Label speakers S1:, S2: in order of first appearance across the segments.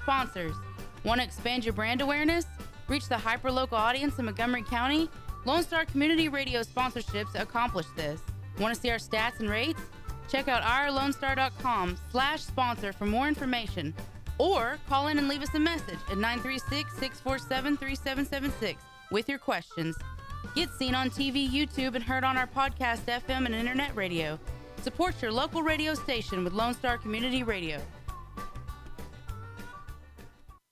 S1: sponsors. Want to expand your brand awareness? Reach the hyperlocal audience in Montgomery County? Lone Star Community Radio sponsorships accomplish this. Want to see our stats and rates? Check out ourlonestar.com/sponsor for more information. Or call in and leave us a message at 936-647-3776 with your questions. Get seen on TV, YouTube, and heard on our podcast, FM, and internet radio. Support your local radio station with Lone Star Community Radio.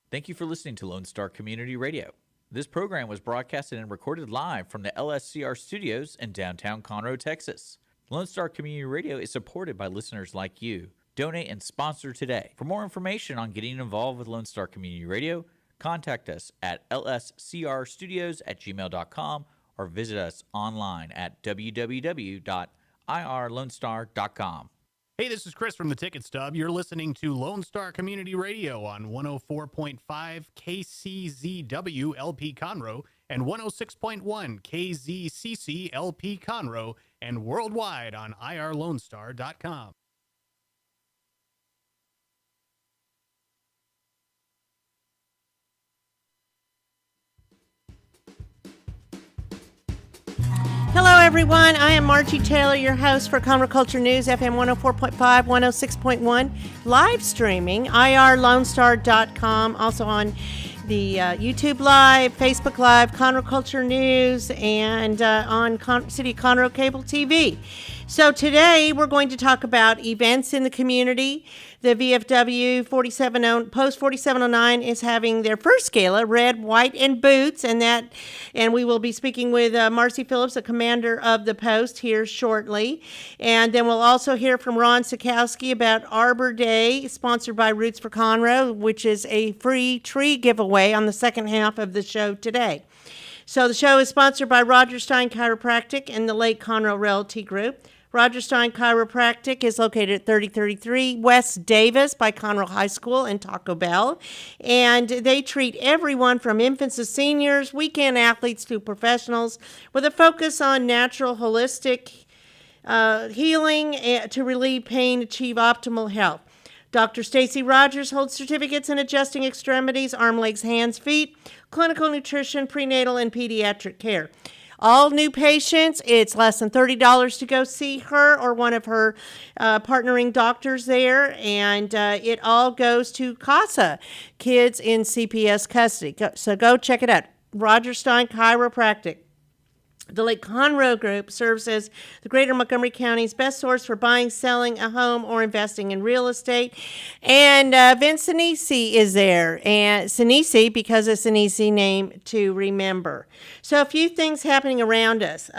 S2: Thank you for listening to Lone Star Community Radio. This program was broadcasted and recorded live from the LSCR studios in downtown Conroe, Texas. Lone Star Community Radio is supported by listeners like you. Donate and sponsor today. For more information on getting involved with Lone Star Community Radio, contact us at lscrstudios@gmail.com or visit us online at www.irlonestar.com.
S3: Hey, this is Chris from the Ticket Stub. You're listening to Lone Star Community Radio on 104.5 KCZW LP Conroe and 106.1 KZCC LP Conroe and worldwide on irlonestar.com.
S4: Hello, everyone. I am Margie Taylor, your host for Conroe Culture News, FM 104.5, 106.1, live streaming, irlonestar.com, also on the YouTube Live, Facebook Live, Conroe Culture News, and on City of Conroe Cable TV. So today we're going to talk about events in the community. The VFW Post 4709 is having their first gala, Red, White, and Boots, and we will be speaking with Marcey Phillips, the commander of the post, here shortly. And then we'll also hear from Ron Saikowski about Arbor Day, sponsored by Roots for Conroe, which is a free tree giveaway on the second half of the show today. So the show is sponsored by Roger Stein Chiropractic and the Lake Conroe Realty Group. Roger Stein Chiropractic is located at 3033 West Davis by Conroe High School and Taco Bell. And they treat everyone from infants to seniors, weekend athletes to professionals, with a focus on natural, holistic healing to relieve pain, achieve optimal health. Dr. Stacy Rogers holds certificates in adjusting extremities, arm, legs, hands, feet, clinical nutrition, prenatal, and pediatric care. All new patients, it's less than $30 to go see her or one of her partnering doctors there, and it all goes to CASA, Kids in CPS Custody. So go check it out. Roger Stein Chiropractic. The Lake Conroe Group serves as the Greater Montgomery County's best source for buying, selling a home, or investing in real estate. And Vince Sinisi is there. And Sinisi, because it's an easy name to remember. So a few things happening around us.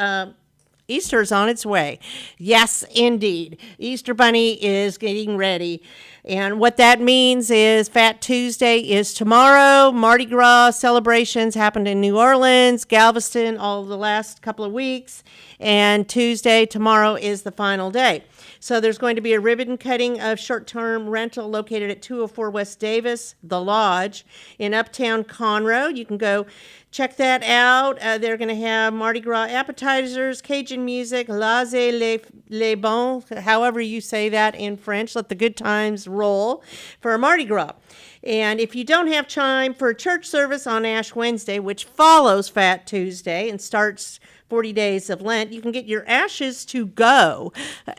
S4: Easter's on its way. Yes, indeed. Easter Bunny is getting ready. And what that means is Fat Tuesday is tomorrow. Mardi Gras celebrations happened in New Orleans, Galveston, all the last couple of weeks. And tomorrow is the final day. So there's going to be a ribbon cutting of short-term rental located at 204 West Davis, The Lodge, in Uptown Conroe. You can go check that out. They're going to have Mardi Gras appetizers, Cajun music, laissez les bons, however you say that in French. Let the good times roll for Mardi Gras. And if you don't have time for a church service on Ash Wednesday, which follows Fat Tuesday and starts 40 days of Lent, you can get your ashes to go.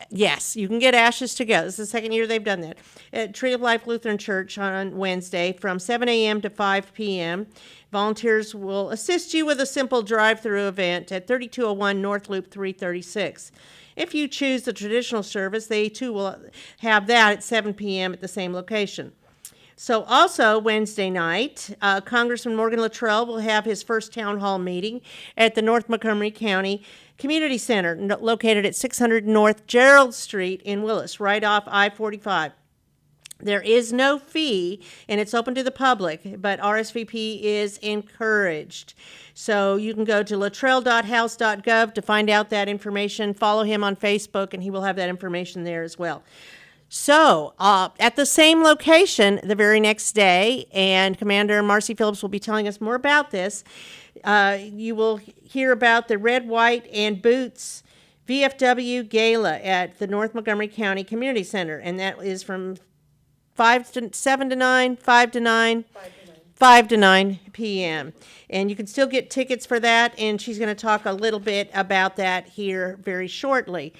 S4: Yes, you can get ashes to go. This is the second year they've done that. At Tree of Life Lutheran Church on Wednesday from 7 a.m. to 5 p.m. Volunteers will assist you with a simple drive-through event at 3201 North Loop 336. If you choose the traditional service, they too will have that at 7 p.m. at the same location. So also Wednesday night, Congressman Morgan Luttrell will have his first town hall meeting at the North Montgomery County Community Center, located at 600 North Gerald Street in Willis, right off I-45. There is no fee, and it's open to the public, but RSVP is encouraged. So you can go to luttrell.house.gov to find out that information. Follow him on Facebook, and he will have that information there as well. So, at the same location the very next day, and Commander Marcey Phillips will be telling us more about this, you will hear about the Red, White, and Boots VFW Gala at the North Montgomery County Community Center, and that is from 7 to 9, 5 to 9. 5 to 9 p.m. And you can still get tickets for that, and she's going to talk a little bit about that here very shortly.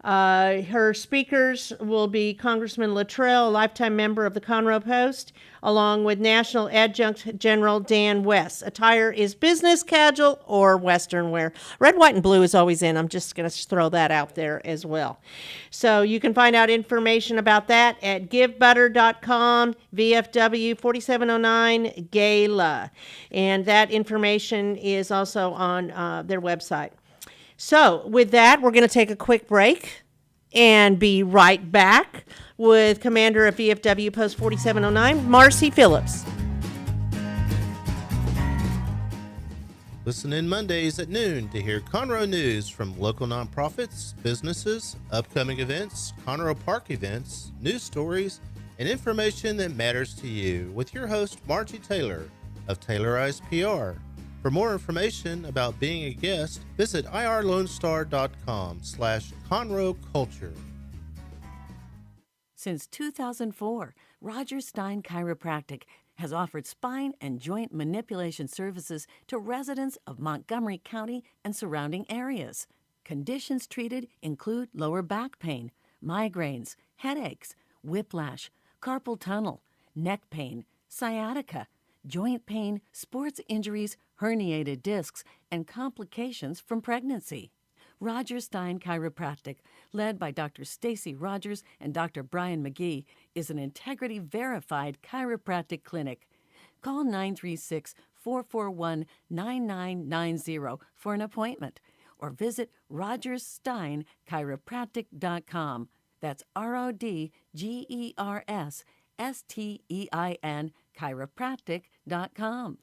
S4: Her speakers will be Congressman Luttrell, a lifetime member of the Conroe Post, along with National Adjunct General Dan West. Attire is business, casual, or Western wear. Red, white, and blue is always in. I'm just going to throw that out there as well. So you can find out information about that at givebutter.com, VFW 4709 Gala. And that information is also on their website. So with that, we're going to take a quick break and be right back with Commander of VFW Post 4709, Marcey Phillips.
S5: Listen in Mondays at noon to hear Conroe news from local nonprofits, businesses, upcoming events, Conroe Park events, news stories, and information that matters to you with your host, Margie Taylor of Taylorized PR. For more information about being a guest, visit irlonestar.com/Conroe Culture.
S6: Since 2004, Roger Stein Chiropractic has offered spine and joint manipulation services to residents of Montgomery County and surrounding areas. Conditions treated include lower back pain, migraines, headaches, whiplash, carpal tunnel, neck pain, sciatica, joint pain, sports injuries, herniated discs, and complications from pregnancy. Roger Stein Chiropractic, led by Dr. Stacy Rogers and Dr. Brian McGee, is an integrity-verified chiropractic clinic. Call 936-441-9990 for an appointment, or visit rogerssteinchiropractic.com. That's RODGERSSTEIN chiropractic.com.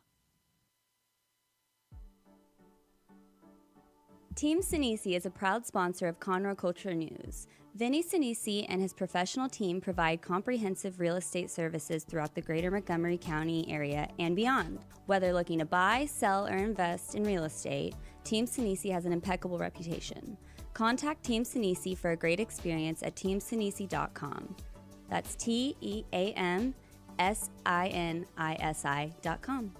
S7: Team Sinisi is a proud sponsor of Conroe Culture News. Vinny Sinisi and his professional team provide comprehensive real estate services throughout the greater Montgomery County area and beyond. Whether looking to buy, sell, or invest in real estate, Team Sinisi has an impeccable reputation. Contact Team Sinisi for a great experience at teamsinisi.com. That's TEAMSINISI.com.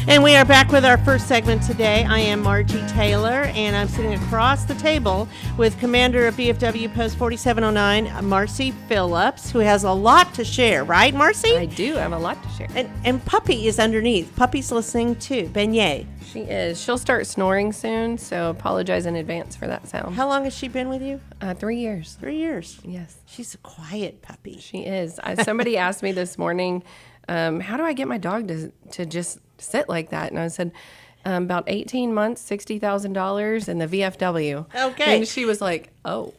S4: And we are back with our first segment today. I am Margie Taylor, and I'm sitting across the table with Commander of VFW Post 4709, Marcey Phillips, who has a lot to share, right, Marcey?
S8: I do. I have a lot to share.
S4: And Puppy is underneath. Puppy's listening too. Beignet.
S8: She is. She'll start snoring soon, so apologize in advance for that sound.
S4: How long has she been with you?
S8: 3 years.
S4: 3 years.
S8: Yes.
S4: She's a quiet puppy.
S8: She is. Somebody asked me this morning, how do I get my dog to just sit like that? And I said, about 18 months, $60,000 in the VFW.
S4: Okay.
S8: And she was like, oh.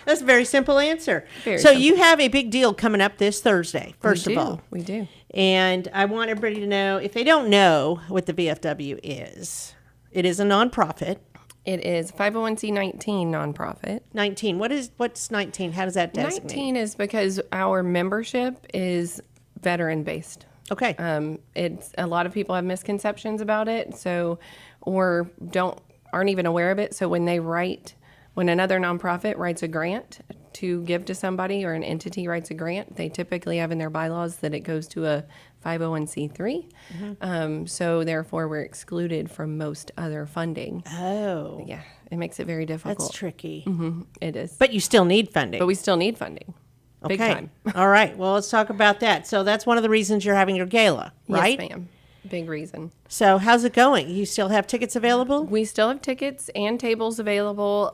S4: That's a very simple answer.
S8: Very
S4: so
S8: simple.
S4: you have a big deal coming up this Thursday, first of all.
S8: We do.
S4: And I want everybody to know, if they don't know what the VFW is, it is a nonprofit.
S8: It is 501c19 nonprofit.
S4: 19. What's 19? How does that designate?
S8: 19 is because our membership is veteran based.
S4: Okay.
S8: It's a lot of people have misconceptions about it, or aren't even aware of it. So when another nonprofit writes a grant to give to somebody, or an entity writes a grant, they typically have in their bylaws that it goes to a 501c3. Mm-hmm. So therefore, we're excluded from most other funding.
S4: Oh.
S8: Yeah, it makes it very difficult.
S4: That's tricky.
S8: Mm-hmm, it is.
S4: But you still need funding.
S8: But we still need funding.
S4: Okay.
S8: Big time.
S4: All right. Well, let's talk about that. So that's one of the reasons you're having your gala, right?
S8: Yes, ma'am. Big reason.
S4: So how's it going? You still have tickets available?
S8: We still have tickets and tables available.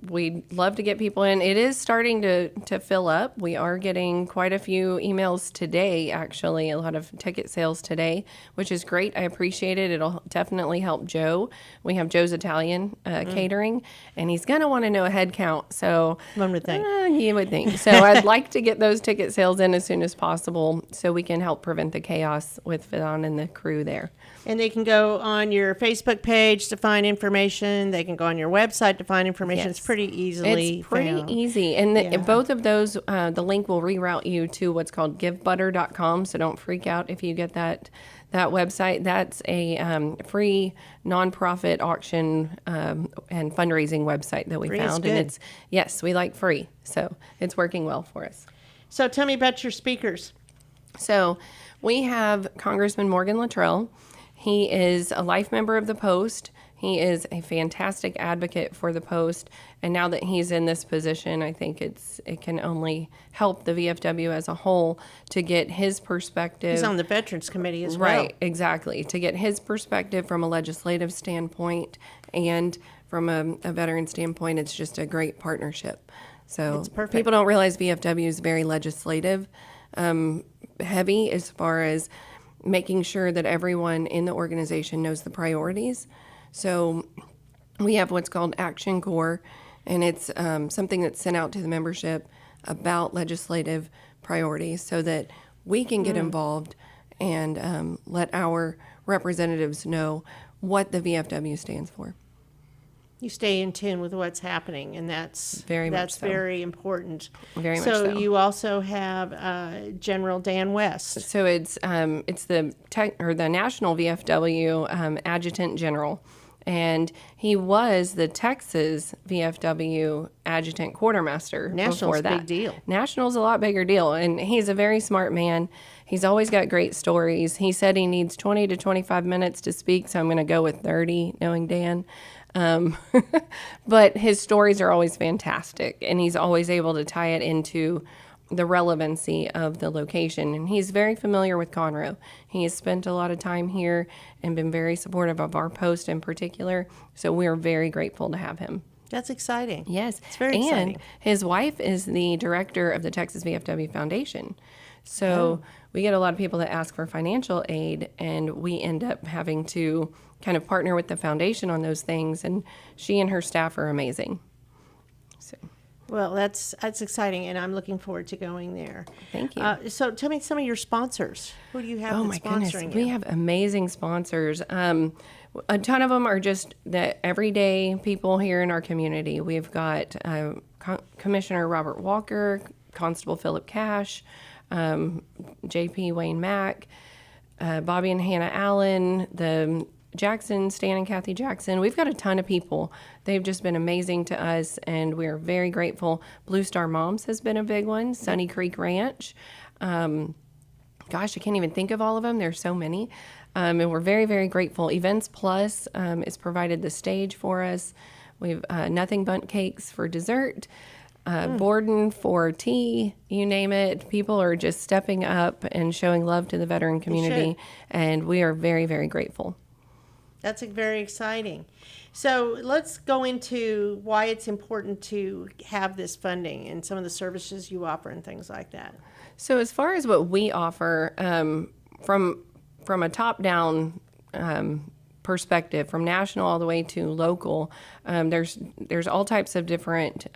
S8: We'd love to get people in. It is starting to fill up. We are getting quite a few emails today, actually, a lot of ticket sales today, which is great. I appreciate it. It'll definitely help Joe. We have Joe's Italian catering, and he's going to want to know a head count. So
S4: One would think.
S8: You would think. So I'd like to get those ticket sales in as soon as possible so we can help prevent the chaos with Fidon and the crew there.
S4: And they can go on your Facebook page to find information. They can go on your website to find information. It's pretty easily
S8: It's pretty
S4: found.
S8: easy. And both of those, the link will reroute you to what's called givebutter.com. So don't freak out if you get that website. That's a free nonprofit auction and fundraising website that we
S4: Free is
S8: found.
S4: good.
S8: And yes, we like free. So it's working well for us.
S4: So tell me about your speakers.
S8: So we have Congressman Morgan Luttrell. He is a life member of the Post. He is a fantastic advocate for the Post. And now that he's in this position, I think it can only help the VFW as a whole to get his perspective.
S4: He's on the Veterans Committee as well.
S8: Right, exactly. To get his perspective from a legislative standpoint and from a veteran standpoint, it's just a great partnership. So
S4: It's perfect.
S8: people don't realize VFW is very legislative heavy as far as making sure that everyone in the organization knows the priorities. So we have what's called Action Core, and it's something that's sent out to the membership about legislative priorities so that we can get involved and let our representatives know what the VFW stands for.
S4: You stay in tune with what's happening, and that's
S8: Very much so.
S4: very important.
S8: Very much
S4: So
S8: so.
S4: you also have General Dan West.
S8: So it's the the National VFW Adjutant General, and he was the Texas VFW Adjutant Quartermaster.
S4: National's
S8: before
S4: a
S8: that.
S4: big deal.
S8: National's a lot bigger deal, and he's a very smart man. He's always got great stories. He said he needs 20 to 25 minutes to speak, so I'm going to go with 30, knowing Dan. But his stories are always fantastic, and he's always able to tie it into the relevancy of the location. And he's very familiar with Conroe. He has spent a lot of time here and been very supportive of our post in particular. So we're very grateful to have him.
S4: That's exciting.
S8: Yes.
S4: It's very
S8: and
S4: exciting.
S8: his wife is the director of the Texas VFW Foundation. So we get a lot of people that ask for financial aid, and we end up having to kind of partner with the foundation on those things. And she and her staff are amazing. So
S4: Well, that's exciting, and I'm looking forward to going there.
S8: thank you.
S4: So tell me some of your sponsors. Who do you have
S8: Oh
S4: that's
S8: my goodness,
S4: sponsoring
S8: we
S4: you?
S8: have amazing sponsors. A ton of them are just the everyday people here in our community. We've got Commissioner Robert Walker, Constable Philip Cash, JP Wayne Mack, Bobby and Hannah Allen, the Jackson, Stan and Kathy Jackson. We've got a ton of people. They've just been amazing to us, and we're very grateful. Blue Star Moms has been a big one. Sunny Creek Ranch. Gosh, I can't even think of all of them. There's so many. And we're very, very grateful. Events Plus has provided the stage for us. We've Nothing Bundt Cakes for dessert. Borden for tea, you name it. People are just stepping up and showing love to the veteran community, and we are very, very grateful.
S4: That's very exciting. So let's go into why it's important to have this funding and some of the services you offer and things like that.
S8: So as far as what we offer, from a top-down perspective, from national all the way to local, there's all types of different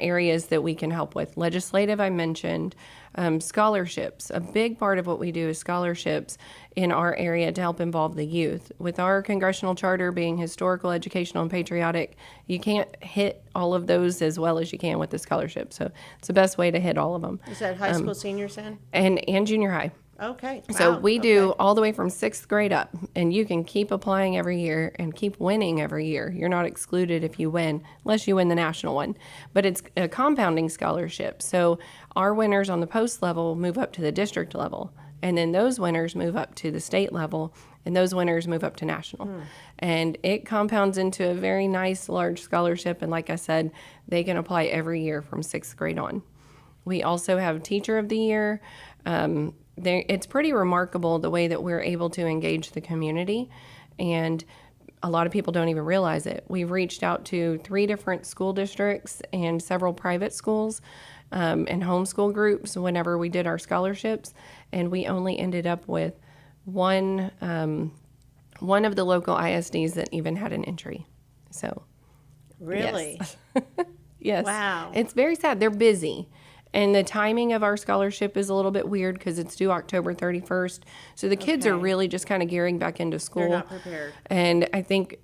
S8: areas that we can help with. Legislative, I mentioned. Scholarships. A big part of what we do is scholarships in our area to help involve the youth. With our congressional charter being historical, educational, and patriotic, you can't hit all of those as well as you can with the scholarship. So it's the best way to hit all of them.
S4: Is that high school seniors then?
S8: And junior high.
S4: Okay.
S8: So
S4: Wow.
S8: we do
S4: Okay.
S8: all the way from 6th grade up, and you can keep applying every year and keep winning every year. You're not excluded if you win, unless you win the national one. But it's a compounding scholarship. So our winners on the post level move up to the district level, and then those winners move up to the state level, and those winners move up to national. And it compounds into a very nice, large scholarship. And like I said, they can apply every year from 6th grade on. We also have Teacher of the Year. It's pretty remarkable the way that we're able to engage the community, and a lot of people don't even realize it. We've reached out to 3 different school districts and several private schools and homeschool groups whenever we did our scholarships, and we only ended up with one of the local ISDs that even had an entry. So
S4: Really?
S8: yes.
S4: Wow.
S8: It's very sad. They're busy. And the timing of our scholarship is a little bit weird because it's due October 31st. So the kids are really just kind of gearing back into school.
S4: They're not prepared.
S8: And I think,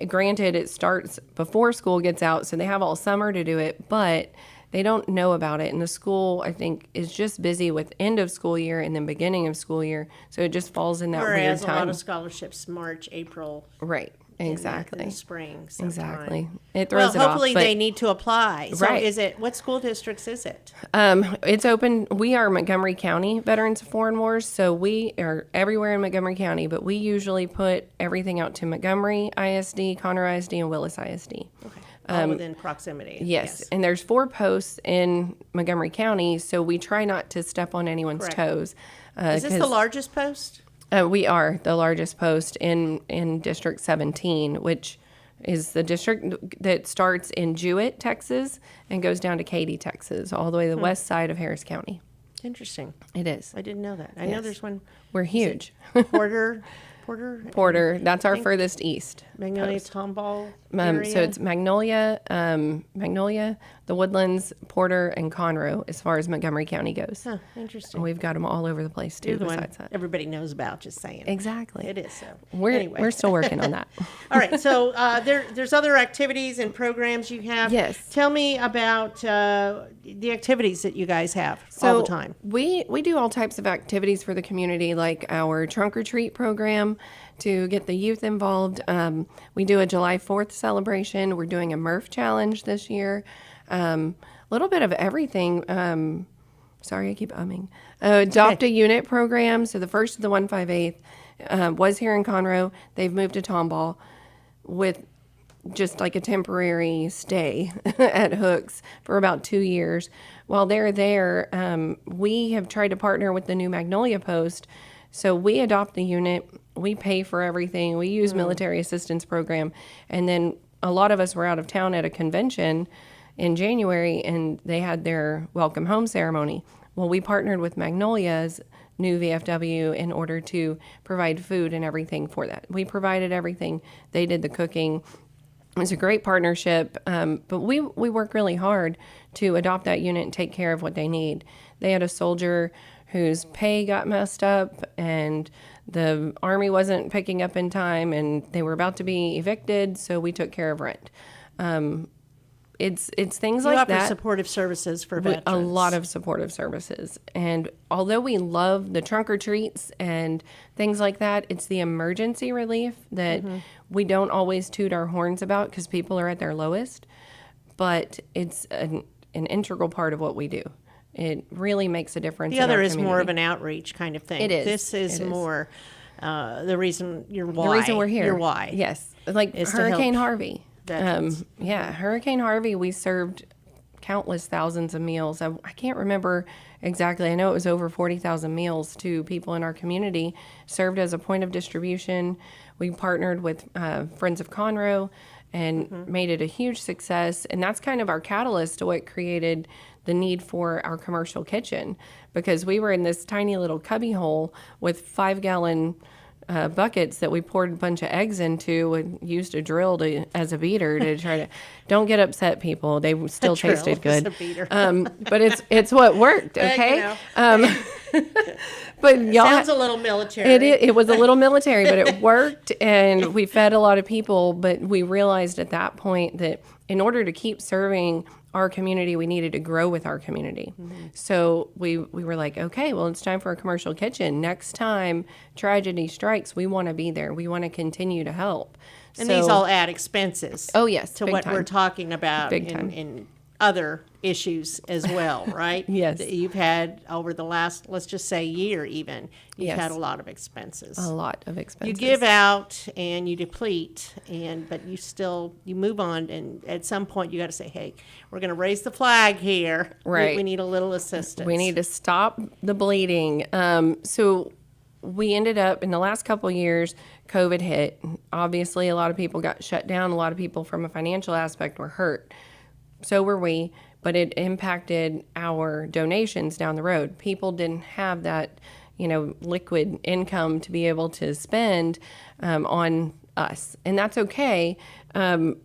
S8: granted, it starts before school gets out, so they have all summer to do it, but they don't know about it. And the school, I think, is just busy with end of school year and then beginning of school year. So it just falls in that weird
S4: Whereas
S8: time.
S4: a lot of scholarships, March, April.
S8: Right. Exactly.
S4: In the spring. Sometime.
S8: Exactly. It throws it off.
S4: Hopefully they need to apply. So
S8: Right.
S4: what school districts is it?
S8: It's open. We are Montgomery County Veterans of Foreign Wars, so we are everywhere in Montgomery County, but we usually put everything out to Montgomery ISD, Conroe ISD, and Willis ISD.
S4: Okay. All within proximity.
S8: Yes, and there's 4 posts in Montgomery County, so we try not to step on anyone's
S4: Correct.
S8: toes.
S4: Is this the largest post?
S8: We are the largest post in District 17, which is the district that starts in Jewett, Texas, and goes down to Katy, Texas, all the way to the west side of Harris County.
S4: Interesting.
S8: It is.
S4: I didn't know that. I know
S8: Yes.
S4: there's one.
S8: We're huge.
S4: Porter.
S8: That's our furthest east.
S4: Magnolia Tomball area.
S8: So it's Magnolia, the Woodlands, Porter, and Conroe as far as Montgomery County goes.
S4: Huh, interesting.
S8: And we've got them all over the place too.
S4: You're the one
S8: Besides that,
S4: everybody knows about, just saying.
S8: exactly.
S4: It is so.
S8: We're still working on that.
S4: All right. So there's other activities and programs you have.
S8: Yes.
S4: Tell me about the activities that you guys have all the time.
S8: We do all types of activities for the community, like our trunk or treat program to get the youth involved. We do a July 4th celebration. We're doing a Murph challenge this year. A little bit of everything. Sorry, I keep umming. Adopt a unit program. So the first of the 158th was here in Conroe. They've moved to Tomball with just like a temporary stay at Hooks for about 2 years. While they're there, we have tried to partner with the new Magnolia Post. So we adopt the unit, we pay for everything, we use military assistance program, and then a lot of us were out of town at a convention in January, and they had their welcome home ceremony. Well, we partnered with Magnolia's new VFW in order to provide food and everything for that. We provided everything. They did the cooking. It was a great partnership, but we work really hard to adopt that unit and take care of what they need. They had a soldier whose pay got messed up and the Army wasn't picking up in time and they were about to be evicted, so we took care of rent. It's things
S4: You
S8: like
S4: offer
S8: that.
S4: supportive services for veterans.
S8: A lot of supportive services. And although we love the trunk or treats and things like that, it's the emergency relief that we don't always toot our horns about because people are at their lowest. But it's an integral part of what we do. It really makes a difference.
S4: The
S8: in
S4: other
S8: our
S4: is more of
S8: community.
S4: an outreach kind of thing.
S8: It is.
S4: This is
S8: It is.
S4: more the reason you're why.
S8: The reason we're here.
S4: You're why.
S8: Yes. Like
S4: is to help
S8: Hurricane Harvey.
S4: veterans.
S8: Hurricane Harvey, we served countless thousands of meals. I can't remember exactly. I know it was over 40,000 meals to people in our community, served as a point of distribution. We partnered with Friends of Conroe and made it a huge success. And that's kind of our catalyst to what created the need for our commercial kitchen, because we were in this tiny little cubby hole with 5-gallon buckets that we poured a bunch of eggs into and used a drill as a beater to try to. Don't get upset, people. They still
S4: drill
S8: tasted
S4: as
S8: good.
S4: a beater.
S8: But it's what worked. Okay. But y'all
S4: Sounds a little military.
S8: it was a little military, but it worked, and we fed a lot of people. But we realized at that point that in order to keep serving our community, we needed to grow with our community. So we were like, okay, well, it's time for a commercial kitchen. Next time tragedy strikes, we want to be there. We want to continue to help.
S4: And
S8: So-
S4: these all add expenses.
S8: Oh, yes,
S4: To
S8: big
S4: what
S8: time.
S4: we're talking about
S8: Big time.
S4: in other issues as well, right?
S8: Yes.
S4: That you've had over the last, let's just say, year even. You've
S8: Yes.
S4: had a lot of expenses.
S8: a lot of expenses.
S4: You give out and you deplete, but you move on, and at some point you got to say, hey, we're going to raise the flag here.
S8: Right.
S4: We need a little assistance.
S8: We need to stop the bleeding. So we ended up in the last couple of years, COVID hit. Obviously, a lot of people got shut down. A lot of people from a financial aspect were hurt. So were we, but it impacted our donations down the road. People didn't have that, liquid income to be able to spend on us, and that's okay.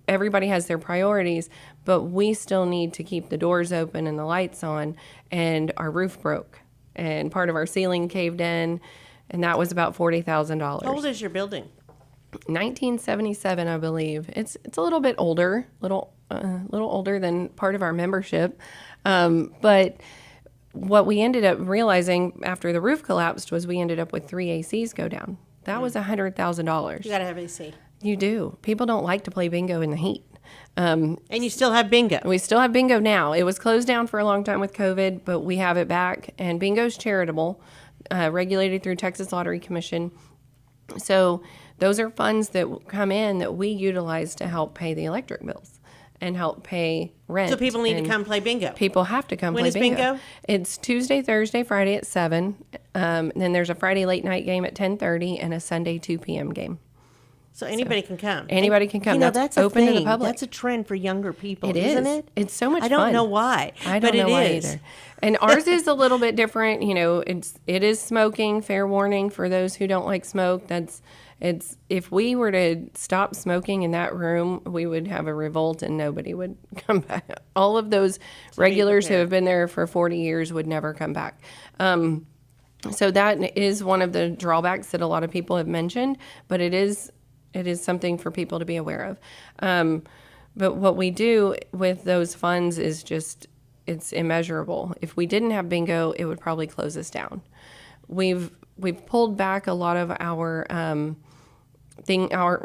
S8: Everybody has their priorities, but we still need to keep the doors open and the lights on, and our roof broke, and part of our ceiling caved in, and that was about $40,000.
S4: How old is your building?
S8: 1977, I believe. It's a little bit older, little older than part of our membership, but what we ended up realizing after the roof collapsed was we ended up with 3 ACs go down. That was $100,000.
S4: You got to have AC.
S8: You do. People don't like to play bingo in the heat.
S4: And you still have bingo.
S8: We still have bingo now. It was closed down for a long time with COVID, but we have it back. And bingo's charitable, regulated through Texas Lottery Commission. So those are funds that come in that we utilize to help pay the electric bills and help pay rent.
S4: So people need to
S8: And
S4: come play bingo.
S8: People have to come
S4: When
S8: play
S4: is bingo?
S8: It's Tuesday, Thursday, Friday at 7. Then there's a Friday late night game at 10:30 and a Sunday 2 p.m. game.
S4: So anybody can come.
S8: Anybody can come.
S4: You know,
S8: That's
S4: that's
S8: open
S4: a
S8: to
S4: thing.
S8: the public.
S4: That's a trend for younger people,
S8: It
S4: isn't
S8: is.
S4: it?
S8: It's so much
S4: I don't
S8: fun.
S4: know why.
S8: I don't
S4: but
S8: know
S4: it
S8: why
S4: is.
S8: either. And ours is a little bit different. You know, it is smoking. Fair warning for those who don't like smoke. If we were to stop smoking in that room, we would have a revolt and nobody would come back. All of those regulars who have been there for 40 years would never come back. So that is one of the drawbacks that a lot of people have mentioned, but it is something for people to be aware of. But what we do with those funds is just, it's immeasurable. If we didn't have bingo, it would probably close us down. We've pulled back a lot of our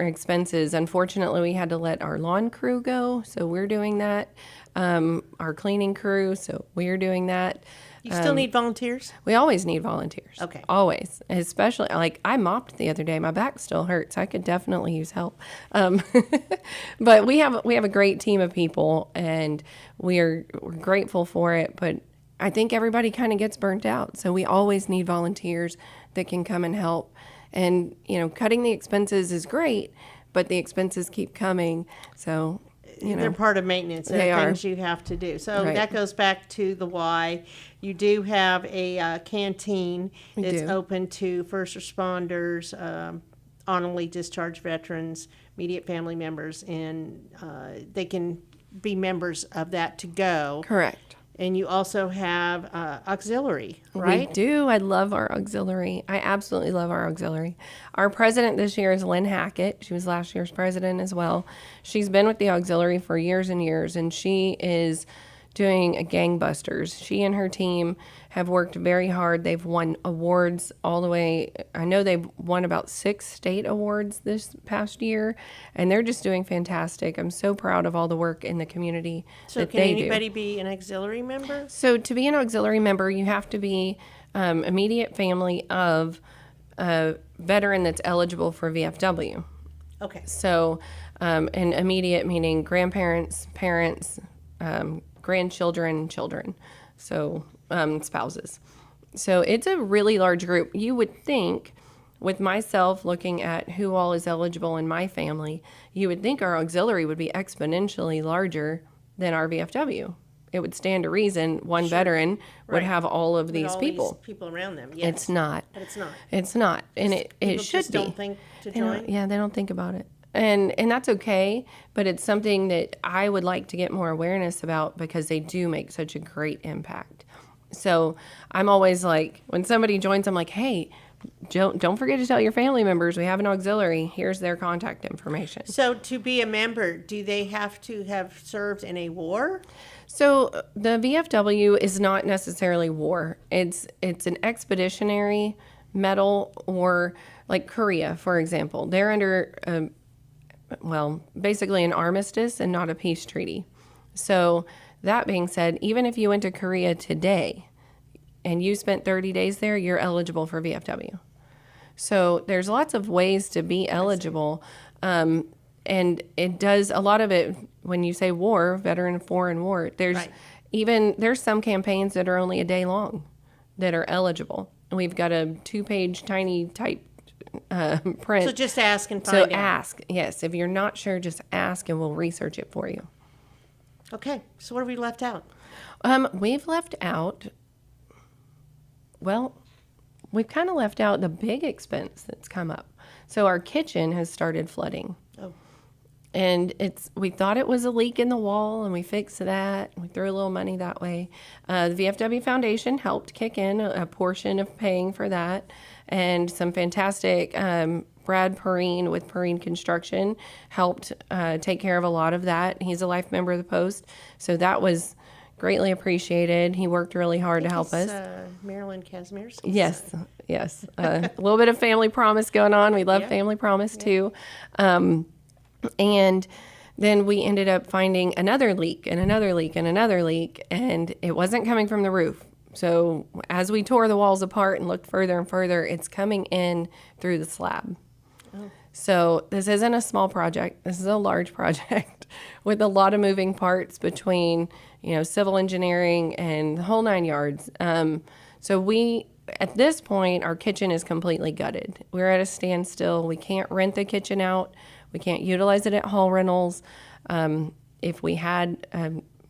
S8: expenses. Unfortunately, we had to let our lawn crew go, so we're doing that. Our cleaning crew, so we're doing that.
S4: You still need volunteers?
S8: We always need volunteers.
S4: Okay.
S8: Always. Especially, like, I mopped the other day. My back still hurts. I could definitely use help. But we have a great team of people, and we're grateful for it. But I think everybody kind of gets burnt out. So we always need volunteers that can come and help. And, you know, cutting the expenses is great, but the expenses keep coming. So, you know.
S4: They're part of maintenance.
S8: They
S4: They're
S8: are.
S4: things you have to do. So
S8: Right.
S4: that goes back to the why. You do have a canteen
S8: We
S4: that's
S8: do.
S4: open to first responders, honorably discharged veterans, immediate family members, and they can be members of that to go.
S8: Correct.
S4: And you also have auxiliary, right?
S8: We do. I love our auxiliary. I absolutely love our auxiliary. Our president this year is Lynn Hackett. She was last year's president as well. She's been with the auxiliary for years and years, and she is doing a gangbusters. She and her team have worked very hard. They've won awards all the way. I know they've won about 6 state awards this past year, and they're just doing fantastic. I'm so proud of all the work in the community
S4: So
S8: that
S4: can
S8: they
S4: anybody
S8: do.
S4: be an auxiliary member?
S8: So to be an auxiliary member, you have to be immediate family of a veteran that's eligible for VFW.
S4: Okay.
S8: So, and immediate meaning grandparents, parents, grandchildren, children, so spouses. So it's a really large group. You would think, with myself looking at who all is eligible in my family, you would think our auxiliary would be exponentially larger than our VFW. It would stand to reason one veteran would
S4: Right.
S8: have all of
S4: With
S8: these
S4: all
S8: people.
S4: These people around them. Yes.
S8: It's not.
S4: But it's not.
S8: It's not, and it
S4: People
S8: should
S4: just
S8: be.
S4: don't think to
S8: They don't-
S4: join.
S8: yeah, they don't think about it, and that's okay. But it's something that I would like to get more awareness about because they do make such a great impact. So I'm always like, when somebody joins, I'm like, hey, don't forget to tell your family members we have an auxiliary. Here's their contact information.
S4: So to be a member, do they have to have served in a war?
S8: So the VFW is not necessarily war. It's an expeditionary medal, or like Korea, for example. They're under, basically an armistice and not a peace treaty. So that being said, even if you went to Korea today and you spent 30 days there, you're eligible for VFW. So there's lots of ways to be eligible. And it does a lot of it when you say war, veteran of foreign war. There's
S4: Right.
S8: there's some campaigns that are only a day long that are eligible. And we've got a 2-page tiny type print.
S4: So just ask and
S8: So
S4: find out.
S8: ask. Yes, if you're not sure, just ask and we'll research it for you.
S4: Okay. So what have we left out?
S8: We've left out, we've kind of left out the big expense that's come up. So our kitchen has started flooding.
S4: Oh.
S8: And we thought it was a leak in the wall, and we fixed that. We threw a little money that way. The VFW Foundation helped kick in a portion of paying for that, and some fantastic Brad Perrine with Perrine Construction helped take care of a lot of that. He's a life member of the Post, so that was greatly appreciated. He worked really hard to help us.
S4: Marilyn Casimir's.
S8: Yes. A little bit of Family Promise going on. We love Family Promise too. And then we ended up finding another leak and another leak and another leak, and it wasn't coming from the roof. So as we tore the walls apart and looked further and further, it's coming in through the slab. Oh. So this isn't a small project. This is a large project with a lot of moving parts between, civil engineering and the whole 9 yards. So at this point, our kitchen is completely gutted. We're at a standstill. We can't rent the kitchen out. We can't utilize it at hall rentals. If we had,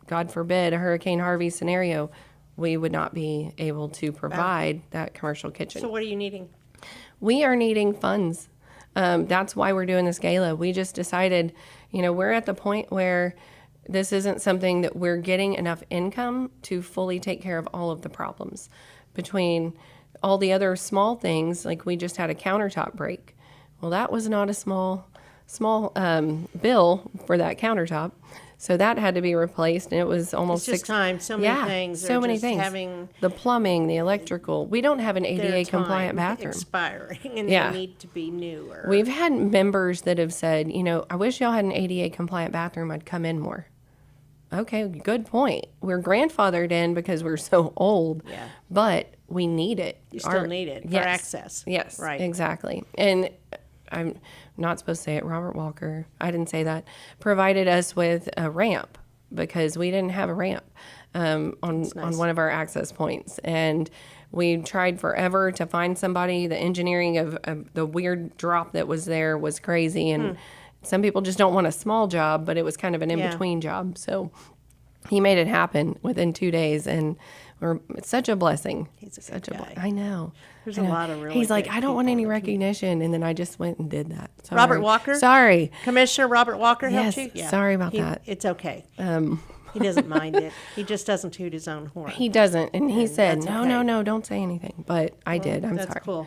S8: God forbid, a Hurricane Harvey scenario, we would not be able to provide that commercial kitchen.
S4: So what are you needing?
S8: We are needing funds. That's why we're doing this gala. We just decided, we're at the point where this isn't something that we're getting enough income to fully take care of all of the problems. Between all the other small things, like we just had a countertop break. Well, that was not a small bill for that countertop. So that had to be replaced, and it was almost
S4: It's just time. So many things.
S8: So many
S4: just
S8: things.
S4: Having
S8: the plumbing, the electrical. We don't have an ADA compliant bathroom.
S4: Expiring, and they need to be newer.
S8: We've had members that have said, I wish y'all had an ADA compliant bathroom. I'd come in more. Okay, good point. We're grandfathered in because we're so old.
S4: Yeah.
S8: But we need it.
S4: You still need it for access.
S8: Yes,
S4: right.
S8: Exactly. And I'm not supposed to say it. Robert Walker, I didn't say that, provided us with a ramp because we didn't have a ramp on one of our access points. And we tried forever to find somebody. The engineering of the weird drop that was there was crazy. And some people just don't want a small job, but it was kind of an in-between job. So he made it happen within 2 days, and it's such a blessing.
S4: He's a good guy.
S8: I know.
S4: There's a lot of really
S8: He's like,
S4: good
S8: I don't want
S4: people
S8: any
S4: in the
S8: recognition, and then I just went and did that. Sorry.
S4: Robert Walker?
S8: Sorry.
S4: Commissioner Robert Walker helped
S8: Yes,
S4: you? Yeah.
S8: sorry about that.
S4: It's okay. He doesn't mind it. He just doesn't toot his on horn.
S8: He doesn't, and he said,
S4: that's
S8: no,
S4: okay.
S8: no, don't say anything. But I did. I'm
S4: That's
S8: sorry.
S4: cool.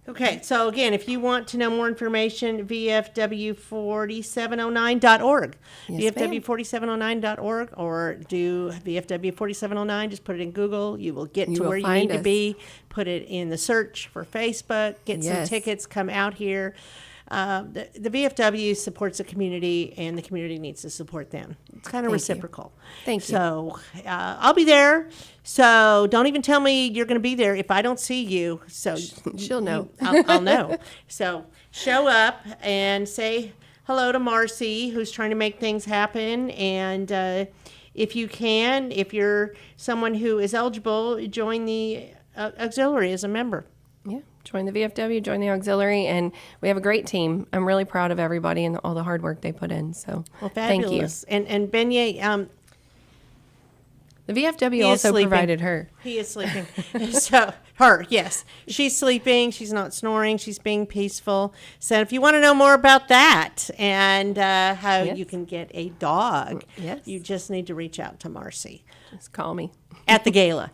S4: Okay, so again, if you want to know more information, VFW4709.org.
S8: Yes,
S4: VFW4709.org, or do VFW4709, just put it in Google. You will get
S8: You
S4: to
S8: will
S4: where you
S8: find
S4: need to
S8: us.
S4: be. Put it in the search for Facebook. Get some
S8: Yes.
S4: tickets. Come out here. The VFW supports the community, and the community needs to support them. It's kind of reciprocal.
S8: Thank you.
S4: So I'll be there. So don't even tell me you're going to be there if I don't see you. So
S8: She'll know.
S4: I'll know. So show up and say hello to Marcey, who's trying to make things happen. And if you can, if you're someone who is eligible, join the auxiliary as a member.
S8: Yeah. Join the VFW, join the auxiliary, and we have a great team. I'm really proud of everybody and all the hard work they put in. So
S4: Fabulous.
S8: Thank you.
S4: And Beignet,
S8: The VFW
S4: he is
S8: also
S4: sleeping.
S8: provided her.
S4: He is sleeping. So her, yes, she's sleeping. She's not snoring. She's being peaceful. So if you want to know more about that and how you can get a dog, you just need to reach out to Marcey.
S8: Just call me.
S4: At the gala.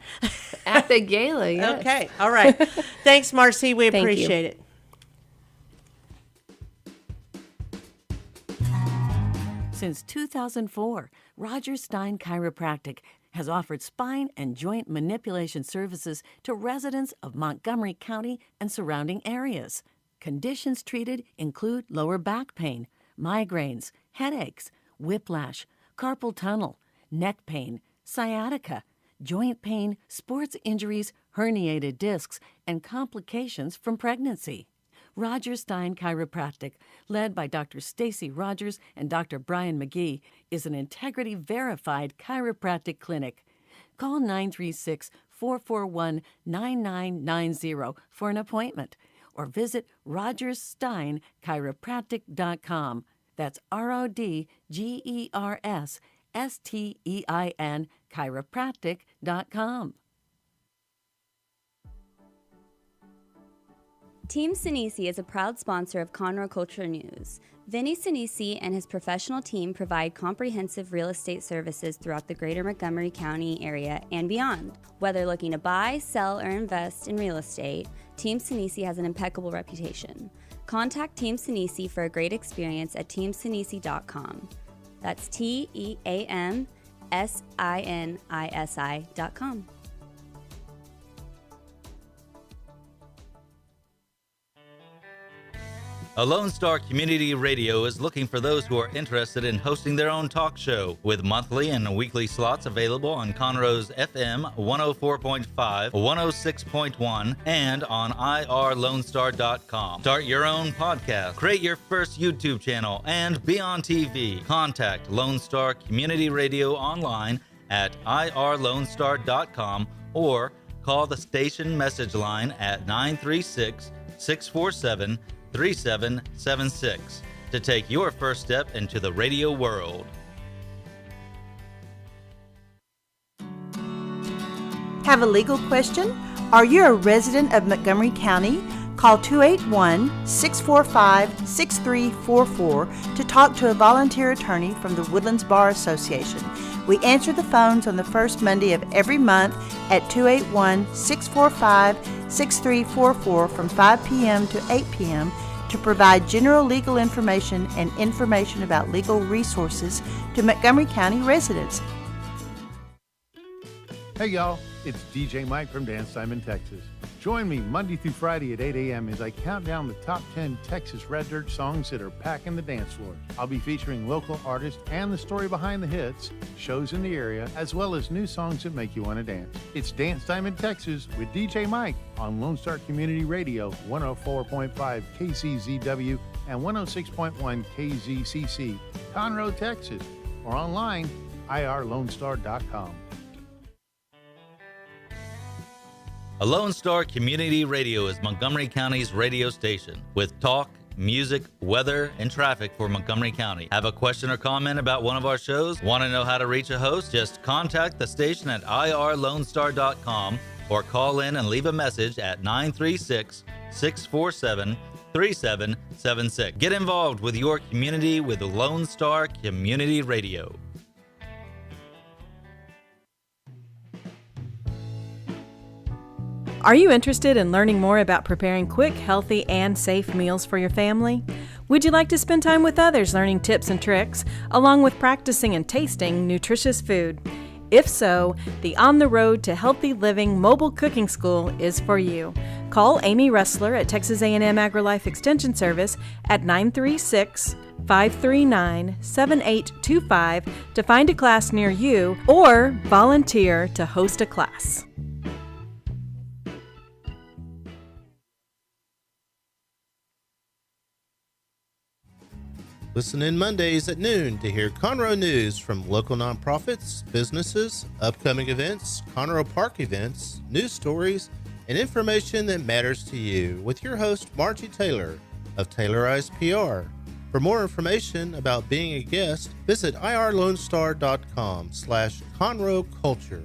S8: At the gala, yes.
S4: Okay. All right. Thanks, Marcey. We
S8: Thank you.
S4: appreciate it.
S6: Since 2004, Roger Stein Chiropractic has offered spine and joint manipulation services to residents of Montgomery County and surrounding areas. Conditions treated include lower back pain, migraines, headaches, whiplash, carpal tunnel, neck pain, sciatica, joint pain, sports injuries, herniated discs, and complications from pregnancy. Roger Stein Chiropractic, led by Dr. Stacy Rogers and Dr. Brian McGee, is an integrity-verified chiropractic clinic. Call 936-441-9990 for an appointment, or visit rogerssteinchiropractic.com. That's RODGERSSTEIN chiropractic.com.
S7: Team Sinisi is a proud sponsor of Conroe Culture News. Vinny Sinisi and his professional team provide comprehensive real estate services throughout the greater Montgomery County area and beyond. Whether looking to buy, sell, or invest in real estate, Team Sinisi has an impeccable reputation. Contact Team Sinisi for a great experience at teamsinisi.com. That's TEAMSINISI.com.
S9: Lone Star Community Radio is looking for those who are interested in hosting their own talk show, with monthly and weekly slots available on Conroe's FM 104.5, 106.1, and on irlonestar.com. Start your own podcast, create your first YouTube channel, and be on TV. Contact Lone Star Community Radio online at irlonestar.com or call the station message line at 936-647-3776 to take your first step into the radio world.
S10: Have a legal question? Are you a resident of Montgomery County? Call 281-645-6344 to talk to a volunteer attorney from the Woodlands Bar Association. We answer the phones on the first Monday of every month at 281-645-6344 from 5 p.m. to 8 p.m. to provide general legal information and information about legal resources to Montgomery County residents.
S11: Hey y'all, it's DJ Mike from Dance Time in Texas. Join me Monday through Friday at 8 a.m. as I count down the top 10 Texas Red Dirt songs that are packing the dance floor. I'll be featuring local artists and the story behind the hits, shows in the area, as well as new songs that make you want to dance. It's Dance Time in Texas with DJ Mike on Lone Star Community Radio, 104.5 KCZW and 106.1 KZCC, Conroe, Texas, or online, irlonestar.com.
S9: Lone Star Community Radio is Montgomery County's radio station with talk, music, weather, and traffic for Montgomery County. Have a question or comment about one of our shows? Want to know how to reach a host? Just contact the station at irlonestar.com or call in and leave a message at 936-647-3776. Get involved with your community with Lone Star Community Radio.
S12: Are you interested in learning more about preparing quick, healthy, and safe meals for your family? Would you like to spend time with others learning tips and tricks, along with practicing and tasting nutritious food? If so, the On the Road to Healthy Living Mobile Cooking School is for you. Call Amy Ressler at Texas A&M AgriLife Extension Service at 936-539-7825 to find a class near you or volunteer to host a class.
S5: Listen in Mondays at noon to hear Conroe news from local nonprofits, businesses, upcoming events, Conroe Park events, news stories, and information that matters to you with your host, Margie Taylor of Taylorized PR. For more information about being a guest, visit irlonestar.com/Conroe Culture.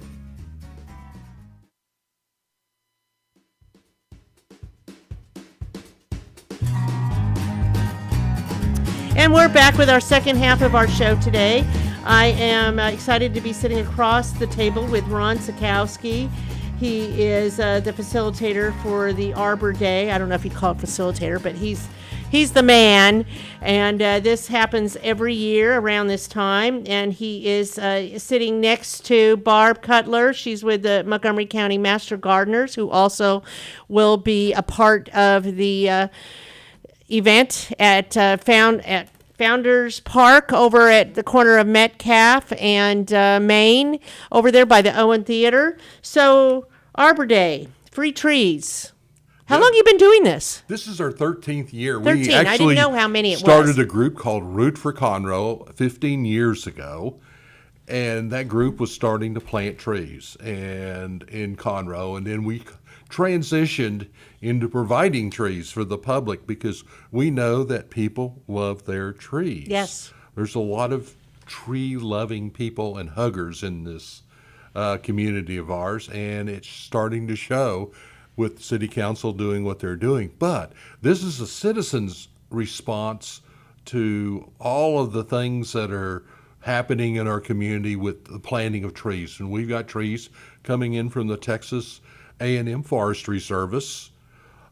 S4: And we're back with our second half of our show today. I am excited to be sitting across the table with Ron Saikowski. He is the facilitator for the Arbor Day. I don't know if you'd call it facilitator, but he's the man. And this happens every year around this time. And he is sitting next to Barb Cutler. She's with the Montgomery County Master Gardeners, who also will be a part of the event at Founders Park over at the corner of Metcalf and Main, over there by the Owen Theater. So, Arbor Day, free trees. How long have you been doing this?
S13: This is our 13th year.
S4: 13.
S13: We actually
S4: I didn't know how many it
S13: started
S4: was.
S13: a group called Root for Conroe 15 years ago. And that group was starting to plant trees and in Conroe. And then we transitioned into providing trees for the public because we know that people love their trees.
S4: Yes.
S13: There's a lot of tree-loving people and huggers in this community of ours, and it's starting to show. with city council doing what they're doing. But this is a citizen's response to all of the things that are happening in our community with the planting of trees. And we've got trees coming in from the Texas A&M Forestry Service.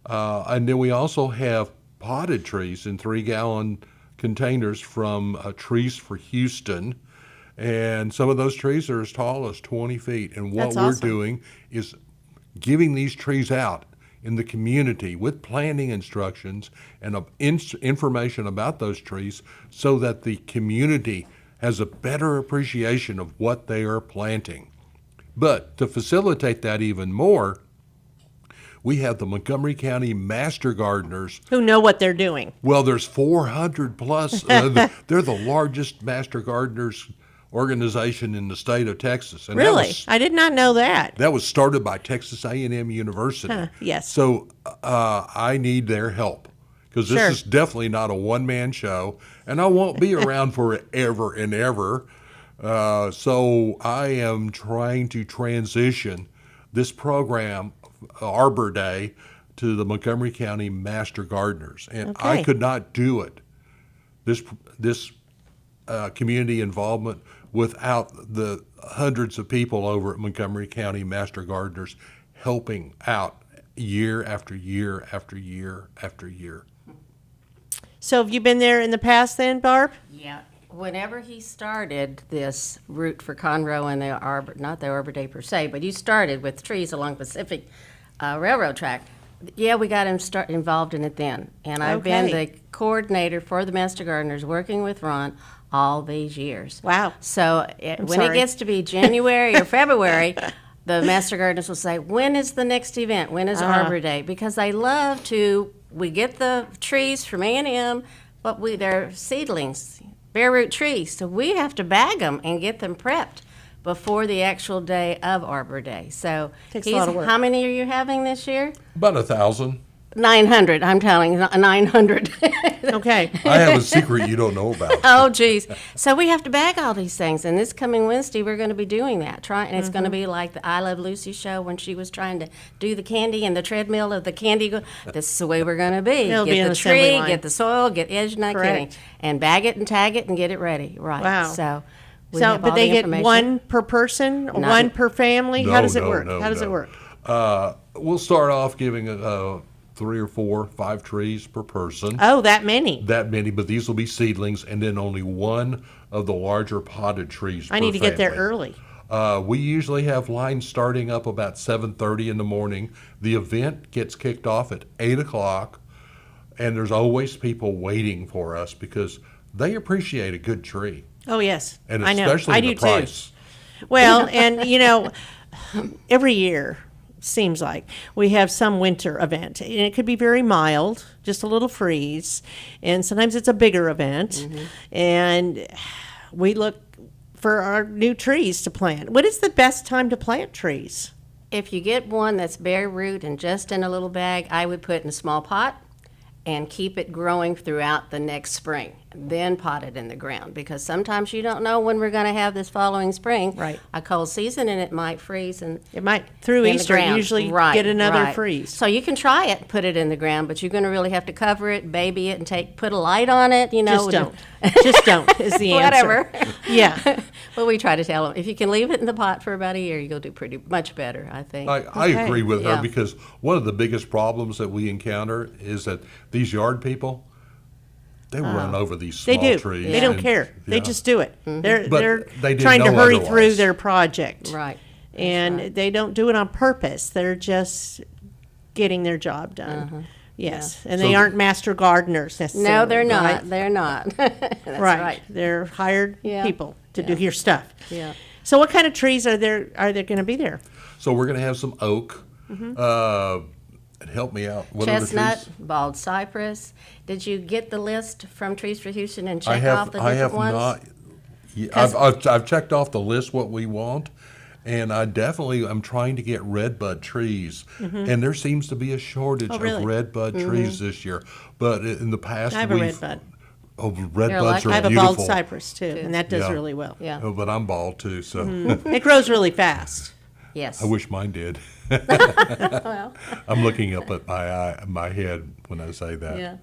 S13: And then we also have potted trees in 3-gallon containers from Trees for Houston. And some of those trees are as tall as 20 feet. And what
S4: That's
S13: we're
S4: awesome.
S13: doing is giving these trees out in the community with planting instructions and information about those trees so that the community has a better appreciation of what they are planting. But to facilitate that even more, we have the Montgomery County Master Gardeners.
S4: Who know what they're doing.
S13: Well, there's 400 plus. They're the largest Master Gardeners organization in the state of Texas. And
S4: Really? I did not know that.
S13: that was started by Texas A&M University.
S4: Yes.
S13: So I need their help because this
S4: Sure.
S13: is definitely not a one-man show, and I won't be around forever and ever. So I am trying to transition this program, Arbor Day, to the Montgomery County Master Gardeners, and I
S4: Okay.
S13: could not do it. This community involvement without the hundreds of people over at Montgomery County Master Gardeners helping out year after year after year after year.
S4: So have you been there in the past then, Barb?
S14: Yeah. Whenever he started this route for Conroe and the Arbor, not the Arbor Day per se, but you started with trees along Pacific Railroad track. Yeah, we got him involved in it then. And I've been
S4: Okay.
S14: the coordinator for the Master Gardeners, working with Ron all these years.
S4: Wow.
S14: So when
S4: sorry.
S14: it gets to be January or February, the Master Gardeners will say, when is the next event? When is Arbor Day? Because they love to, we get the trees from A&M, but they're seedlings, bare root trees. So we have to bag them and get them prepped before the actual day of Arbor Day. So
S4: Takes a lot of work.
S14: how many are you having this year?
S13: About 1,000.
S14: 900, I'm telling you, 900.
S4: Okay.
S13: I have a secret you don't know about.
S14: Oh, geez. So we have to bag all these things, and this coming Wednesday, we're going to be doing that. And it's going to be like the I Love Lucy show when she was trying to do the candy and the treadmill of the candy. This is the way we're going to be.
S4: It'll
S14: Get
S4: be an
S14: the
S4: assembly
S14: tree,
S4: line.
S14: get the soil, get edge, not kidding,
S4: Correct.
S14: and bag it and tag it and get it ready. Right.
S4: Wow.
S14: So, we
S4: So,
S14: have
S4: but
S14: all
S4: they
S14: the
S4: get
S14: information.
S4: one per person,
S14: Not-
S4: one per family? How
S13: No,
S4: does it
S13: no,
S4: work?
S13: no,
S4: How does it
S13: no.
S4: work?
S13: We'll start off giving 3 or 4, 5 trees per person.
S4: Oh, that many.
S13: That many, but these will be seedlings, and then only one of the larger potted trees
S4: I
S13: per
S4: need to get there
S13: family.
S4: early.
S13: We usually have lines starting up about 7:30 in the morning. The event gets kicked off at 8 o'clock, and there's always people waiting for us because they appreciate a good tree,
S4: Oh, yes.
S13: and
S4: I know.
S13: especially
S4: I
S13: the
S4: do
S13: price.
S4: too. Well, and every year seems like we have some winter event, and it could be very mild, just a little freeze, and sometimes it's a bigger event, and we look for our new trees to plant. What is the best time to plant trees?
S14: If you get one that's bare root and just in a little bag, I would put in a small pot and keep it growing throughout the next spring. Then pot it in the ground, because sometimes you don't know when we're going to have this following spring.
S4: Right.
S14: A cold season, and it might freeze and
S4: It might, through
S14: in the
S4: Easter,
S14: ground.
S4: usually
S14: Right,
S4: get another
S14: right.
S4: freeze.
S14: So you can try it, put it in the ground, but you're going to really have to cover it, baby it, and put a light on it.
S4: Just don't. Just don't is the answer.
S14: Whatever.
S4: Yeah.
S14: But we try to tell them, if you can leave it in the pot for about a year, you'll do pretty much better, I think.
S13: I
S4: Okay.
S13: agree with her
S14: Yeah.
S13: because one of the biggest problems that we encounter is that these yard people, they run over these
S4: They
S13: small
S4: do.
S13: trees.
S4: They don't
S13: and-
S4: care. They
S13: yeah.
S4: just do it. They're
S13: But
S4: they're
S13: they didn't
S4: trying to
S13: know
S4: hurry through
S13: otherwise.
S4: their project.
S14: Right. That's
S4: And
S14: right.
S4: they don't do it on purpose. They're just getting their job done. Yes. And they
S13: So-
S4: aren't master gardeners necessarily.
S14: No, they're not.
S4: right?
S14: They're not. That's
S4: right.
S14: right.
S4: They're hired
S14: Yeah.
S4: people to do your stuff.
S14: Yeah.
S4: So what kind of trees are there going to be there?
S13: So we're going to have some oak. And help me out. What are the
S14: Chestnut,
S13: trees?
S14: bald cypress. Did you get the list from Trees for Houston and
S13: I
S14: check
S13: have.
S14: off the
S13: I
S14: different
S13: have
S14: ones?
S13: not. Yeah,
S14: 'Cause-
S13: I've checked off the list what we want, and I definitely am trying to get redbud trees, and there seems to be a shortage
S4: Oh, really?
S13: of redbud trees this year. But in the past,
S4: I have a
S13: we've
S4: redbud.
S13: Oh, redbuds
S14: like-
S13: are
S4: I have a
S13: beautiful.
S4: bald cypress too, and that does
S13: Yeah.
S4: really well.
S14: Yeah.
S13: Oh, but I'm bald too, so
S4: It grows really fast.
S14: Yes.
S13: I wish mine did.
S14: Well.
S13: I'm looking up at my head when I say that.
S14: Yeah.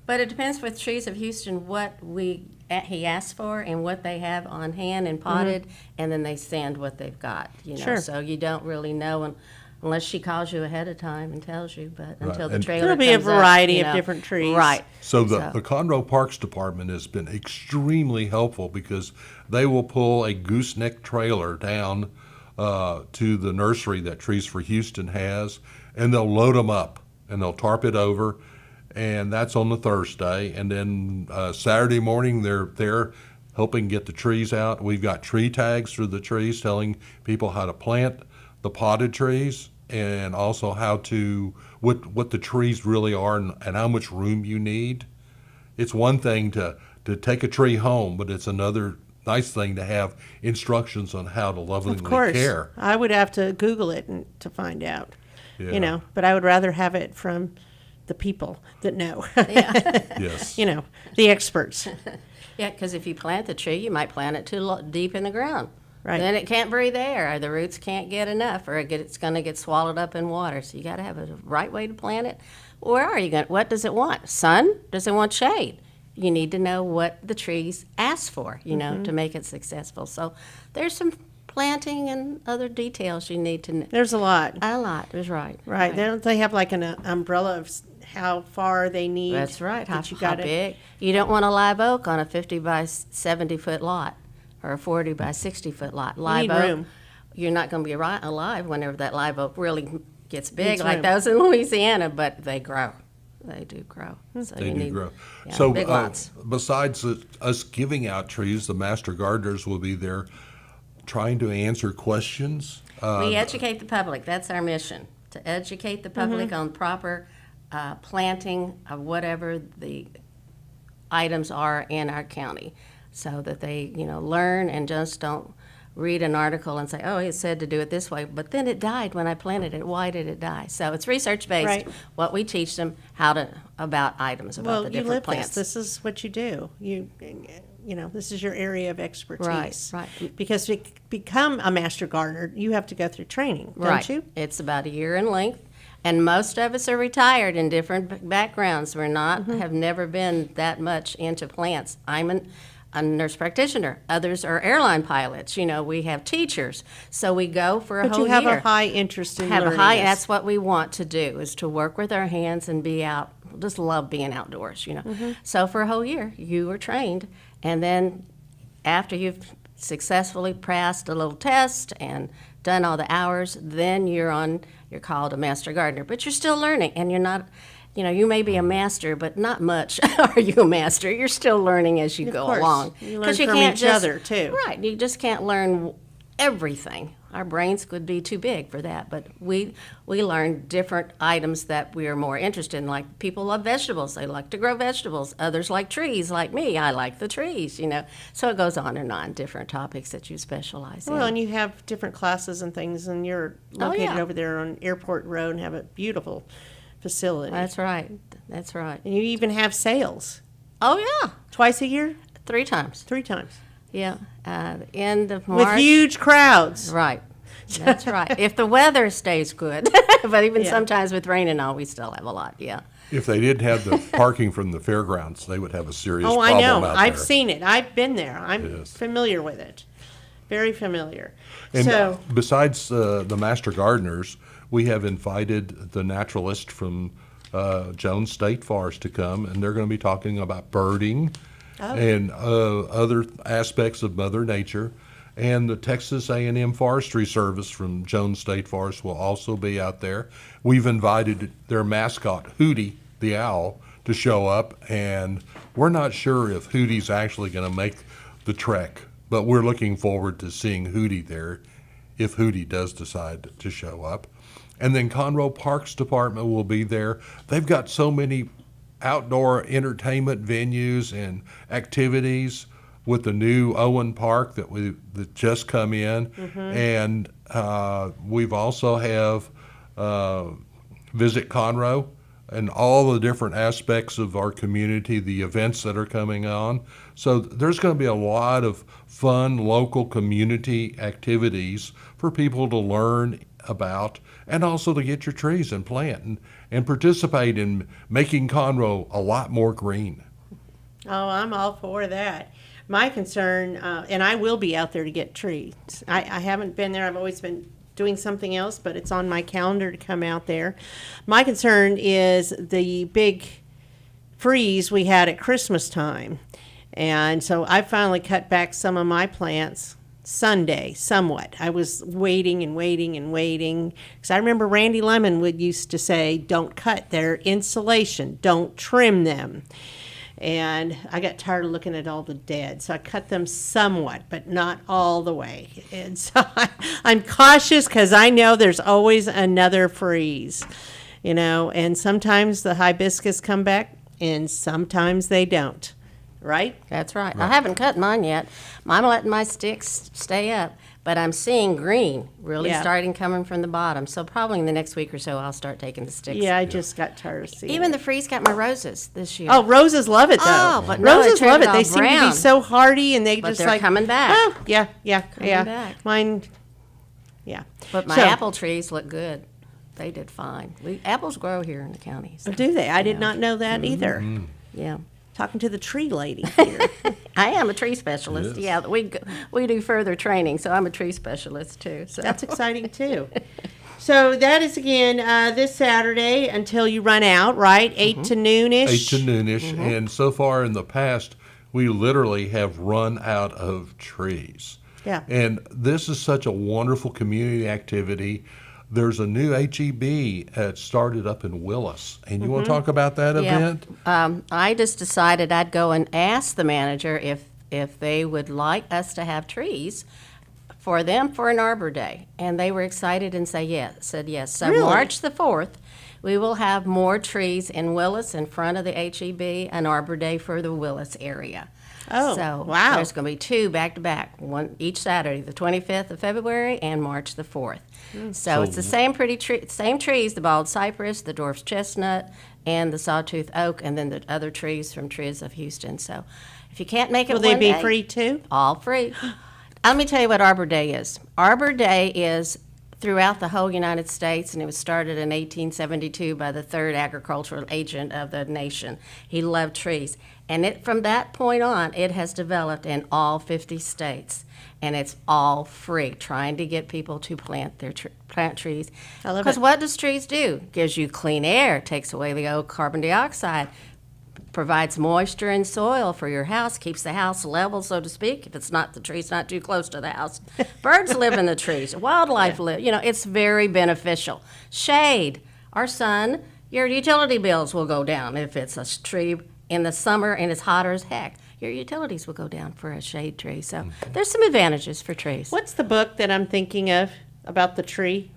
S14: But it depends with Trees of Houston what he asks for and what they have on hand and potted, and then they send what they've got, you know.
S4: Sure.
S14: So you don't really know unless she calls you ahead of time and tells you, but until the
S13: And
S14: trailer
S4: There'll be a
S14: comes up,
S4: variety
S14: you
S4: of
S14: know.
S4: different trees.
S14: Right.
S13: So the Conroe Parks Department has been extremely helpful because they will pull a gooseneck trailer down to the nursery that Trees for Houston has, and they'll load them up and they'll tarp it over, and that's on the Thursday. And then Saturday morning they're there helping get the trees out. We've got tree tags through the trees telling people how to plant the potted trees and also how to what the trees really are and how much room you need. It's one thing to take a tree home, but it's another nice thing to have instructions on how to lovingly
S4: Of course.
S13: care.
S4: I would have to Google it to find out,
S13: Yeah.
S4: you know, but I would rather have it from the people that know.
S13: Yes.
S4: You know, the experts.
S14: Yeah, because if you plant the tree, you might plant it too deep in the ground.
S4: Right.
S14: Then it can't breathe air, or the roots can't get enough, or it's going to get swallowed up in water. So you got to have a right way to plant it. Where are you going? What does it want? Sun? Does it want shade? You need to know what the trees ask for, you know, to make it successful. So there's some planting and other details you need to know.
S4: There's a lot.
S14: A lot is right.
S4: Right. Don't they have like an umbrella of how far they need?
S14: That's right. How,
S4: that you
S14: how
S4: gotta-
S14: big? You don't want a live oak on a 50 by 70 foot lot or a 40 by 60 foot lot. Live
S4: need
S14: oak,
S4: room.
S14: you're not going to be alive whenever that live oak really gets big,
S4: Needs
S14: like
S4: room.
S14: those in Louisiana, but they grow. They do grow. So
S13: They
S14: you
S13: do
S14: need,
S13: grow.
S14: yeah,
S13: So
S14: big lots.
S13: besides us giving out trees, the master gardeners will be there trying to answer questions.
S14: We educate the public. That's our mission, to educate the public on proper planting of whatever the items are in our county, so that they, you know, learn and just don't read an article and say, oh, it said to do it this way, but then it died when I planted it. Why did it die? So it's research-based,
S4: Right.
S14: what we teach them, about items, about
S4: Well,
S14: the
S4: you
S14: different
S4: live
S14: plants.
S4: this. This is what you do. You know, this is your area of expertise.
S14: Right.
S4: Because to become a master gardener, you have to go through training, don't
S14: Right.
S4: you?
S14: It's about a year in length, and most of us are retired in different backgrounds. We're not, have never been that much into plants. I'm a nurse practitioner. Others are airline pilots. You know, we have teachers. So we go for a
S4: But
S14: whole
S4: you have
S14: year.
S4: a high interest in
S14: Have a
S4: learning
S14: high,
S4: this.
S14: that's what we want to do, is to work with our hands and be out. Just love being outdoors, you know. So for a whole year, you were trained, and then after you've successfully passed a little test and done all the hours, then you're called a master gardener. But you're still learning, and you're not, you know, you may be a master, but not much are you a master. You're still learning as you
S4: Of
S14: go
S4: course.
S14: along.
S4: You learn
S14: 'Cause
S4: from
S14: can't
S4: each
S14: just-
S4: other, too.
S14: Right, you just can't learn everything. Our brains could be too big for that, but we learn different items that we are more interested in. Like people love vegetables; they like to grow vegetables. Others like trees, like me. I like the trees, you know. So it goes on and on, different topics that you specialize
S4: Well,
S14: in.
S4: and you have different classes and things, and you're located
S14: yeah.
S4: over there on Airport Road and have a beautiful facility.
S14: That's right. That's right.
S4: And you even have sales
S14: Oh yeah,
S4: twice a year,
S14: 3 times.
S4: 3 times,
S14: Yeah, the end of March.
S4: with huge crowds.
S14: Right. That's right. If the weather stays good, but even
S4: Yeah.
S14: sometimes with rain and all, we still have a lot. Yeah.
S13: If they didn't have the parking from the fairgrounds, they would have a serious
S4: Oh,
S13: problem
S4: I know.
S13: out
S4: I've
S13: there.
S4: seen it. I've been there. I'm
S13: Yes.
S4: familiar with it. Very familiar.
S13: And
S4: So,
S13: besides the master gardeners, we have invited the naturalist from Jones State Forest to come, and they're going to be talking about birding and other aspects of Mother Nature. And the Texas A&M Forestry Service from Jones State Forest will also be out there. We've invited their mascot, Hootie, the owl, to show up, and we're not sure if Hootie's actually going to make the trek, but we're looking forward to seeing Hootie there if Hootie does decide to show up. And then Conroe Parks Department will be there. They've got so many outdoor entertainment venues and activities with the new Owen Park that just come in, and we've also have Visit Conroe, and all the different aspects of our community, the events that are coming on. So there's going to be a lot of fun local community activities for people to learn about, and also to get your trees and plant and participate in making Conroe a lot more green.
S4: Oh, I'm all for that. My concern, and I will be out there to get trees. I haven't been there. I've always been doing something else, but it's on my calendar to come out there. My concern is the big freeze we had at Christmas time. And so I finally cut back some of my plants Sunday somewhat. I was waiting and waiting and waiting, because I remember Randy Lemon would used to say, don't cut their insulation, don't trim them. And I got tired of looking at all the dead, so I cut them somewhat, but not all the way. And so I'm cautious because I know there's always another freeze, you know, and sometimes the hibiscus come back and sometimes they don't, right?
S14: That's right. I haven't cut mine yet. I'm letting my sticks stay up, but I'm seeing green really starting coming from the bottom. So probably in the next week or so, I'll start taking the sticks.
S4: Yeah, I just got tired of seeing
S14: Even
S4: it.
S14: the freeze got my roses this year.
S4: Oh, roses love it, though.
S14: Oh, but no,
S4: roses
S14: it turned
S4: love it.
S14: all
S4: They seem to
S14: brown.
S4: be so hardy, and they
S14: But
S4: just
S14: they're
S4: like
S14: coming back.
S4: Oh, yeah.
S14: Coming back.
S4: Mine, yeah.
S14: But my
S4: So-
S14: apple trees look good. They did fine. Apples grow here in the county. So.
S4: Do they? I did not know that either.
S14: Yeah.
S4: Talking to the tree lady here.
S14: I am a tree specialist.
S13: Yes.
S14: Yeah, we do further training, so I'm a tree specialist too. So
S4: That's exciting too. So that is again this Saturday until you run out, right? 8 to noonish.
S13: 8 to noonish, and so far in the past, we literally have run out of trees.
S4: Yeah.
S13: And this is such a wonderful community activity. There's a new HEB that started up in Willis, and you want to talk about that event?
S14: I just decided I'd go and ask the manager if they would like us to have trees for them for an Arbor Day, and they were excited and said yes. So
S4: Really?
S14: March the 4th, we will have more trees in Willis in front of the HEB, an Arbor Day for the Willis area.
S4: Oh,
S14: So
S4: wow.
S14: there's going to be two back to back, one each Saturday, the 25th of February and March the 4th. So it's the same same trees, the bald cypress, the dwarf chestnut, and the sawtooth oak, and then the other trees from Trees of Houston. So if you can't make it
S4: Will they
S14: one
S4: be
S14: day,
S4: free too?
S14: all free. Let me tell you what Arbor Day is. Arbor Day is throughout the whole United States, and it was started in 1872 by the third agricultural agent of the nation. He loved trees. And from that point on, it has developed in all 50 states. And it's all free, trying to get people to plant their plant trees.
S4: I love
S14: Because
S4: it.
S14: what does trees do? Gives you clean air, takes away the old carbon dioxide, provides moisture in soil for your house, keeps the house level, so to speak, if it's not the tree's not too close to the house. Birds live in the trees, wildlife live, it's very beneficial. Shade, our sun, your utility bills will go down if it's a tree in the summer and it's hotter as heck. Your utilities will go down for a shade tree. So there's some advantages for trees.
S4: What's the book that I'm thinking of about the tree?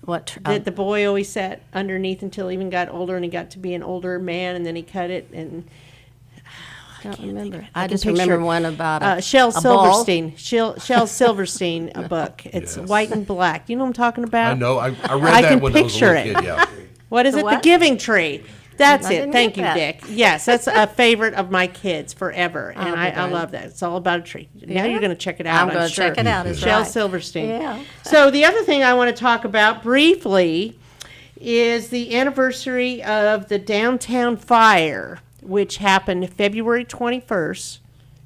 S4: That the boy always sat underneath until he even got older, and he got to be an older man, and then he cut it. And
S14: I don't remember.
S4: I
S14: I
S4: can
S14: just
S4: picture
S14: remember
S4: it.
S14: one about
S4: Shel
S14: a ball.
S4: Silverstein. Shel Silverstein, a book. It's
S13: Yes.
S4: white and black. You know what I'm talking about?
S13: I know. I read
S4: I
S13: that
S4: can
S13: when I was a
S4: picture
S13: little
S4: it.
S13: kid, yeah.
S4: What is
S14: The
S4: it?
S14: what?
S4: The Giving Tree. That's
S14: I
S4: it.
S14: didn't
S4: Thank
S14: get
S4: you,
S14: that.
S4: Dick. Yes, that's a favorite of my kids forever, and
S14: Oh,
S4: I
S14: good.
S4: love that. It's all about a tree. Now
S14: Yeah.
S4: you're going to check it out.
S14: I'm gonna
S4: sure.
S14: check it out, is
S4: Shel
S14: right.
S4: Silverstein.
S14: Yeah.
S4: So the other thing I want to talk about briefly is the anniversary of the downtown fire, which happened February 21st.